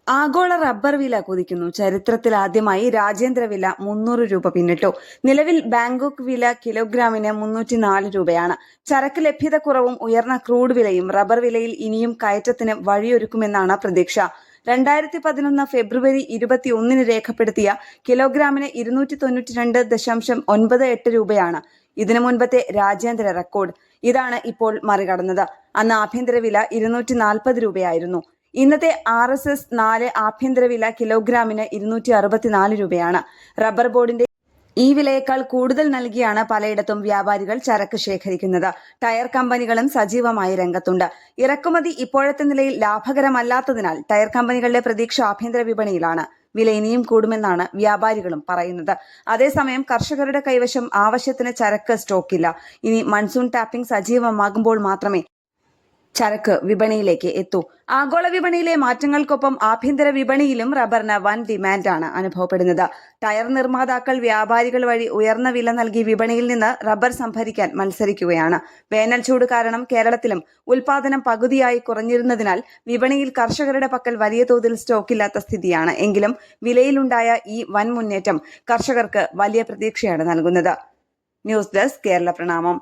ആഗോള റബ്ബർ വില കുതിക്കുന്നു. ചരിത്രത്തിലാദ്യമായി രാജ്യാന്തര വില 300 രൂപ പിന്നിട്ടു. നിലവിൽ ബാങ്കോക്ക് വില കിലോഗ്രാമിന് 304 രൂപയാണ്. ചരക്ക് ലഭ്യതക്കുറവും ഉയർന്ന ക്രൂഡ് വിലയും റബ്ബർ വിലയിൽ ഇനിയും കയറ്റത്തിന് വഴിയൊരുക്കുമെന്നാണ് പ്രതീക്ഷ. 2011 ഫെബ്രുവരി 21 രേഖപ്പെടുത്തിയ കിലോഗ്രാമിന് 292.98 രൂപയാണ് ഇതിനു മുൻപത്തെ രാജ്യാന്തര റെക്കോർഡ്. ഇതാണ് ഇപ്പോൾ മറികടന്നത്. അന്ന് ആഭ്യന്തര വില 240 രൂപയായിരുന്നു. ഇന്നത്തെ RSS 4 ആഭ്യന്തര വില കിലോഗ്രാമിന് 264 രൂപയാണ്. റബ്ബർ ബോർഡിന്റെ ഈ വിലയേക്കാൾ കൂടുതൽ നൽകിയാണ് പലയിടത്തും വ്യാപാരികൾ ചരക്ക് ശേഖരിക്കുന്നത്. ടയർ കമ്പനികളും സജീവമായി രംഗത്തുണ്ട്. ഇറക്കുമതി ഇപ്പോഴത്തെ നിലയിൽ ലാഭകരമല്ലാത്തതിനാൽ ടയർ കമ്പനികളുടെ പ്രതീക്ഷ ആഭ്യന്തര വിപണിയിലാണ്. വില ഇനിയും കൂടുമെന്നാണ് വ്യാപാരികളും പറയുന്നത്. അതേസമയം കർഷകരുടെ കൈവശം ആവശ്യത്തിന് ചരക്ക് സ്റ്റോക്കില്ല. ഇനി മൺസൂൺ ടാപ്പിംഗ് സജീവമാകുമ്പോൾ മാത്രമേ ചരക്ക് വിപണിയിലേക്ക് എത്തൂ. ആഗോള വിപണിയിലെ മാറ്റങ്ങൾക്കൊപ്പം ആഭ്യന്തര വിപണിയിലും റബ്ബറിന് വൻ ഡിമാൻഡാണ് അനുഭവപ്പെടുന്നത്. ടയർ നിർമ്മാതാക്കൾ വ്യാപാരികൾ വഴി ഉയർന്ന വില നൽകി വിപണിയിൽ നിന്ന് റബ്ബർ സംഭരിക്കാൻ മത്സരിക്കുകയാണ്. വേനൽ ചൂട് കാരണം കേരളത്തിലും ഉൽപാദനം പകുതിയായി കുറഞ്ഞിരുന്നതിനാൽ വിപണിയിൽ കർഷകരുടെ പക്കൽ വലിയ തോതിൽ സ്റ്റോക്കില്ലാത്ത സ്ഥിതിയാണ്. എങ്കിലും വിലയിലുണ്ടായ ഈ വൻ മുന്നേറ്റം കർഷകർക്ക് വലിയ പ്രതീക്ഷയാണ് നൽകുന്നത്. ന്യൂസ് ഡെസ്ക് കേരള പ്രണാമം.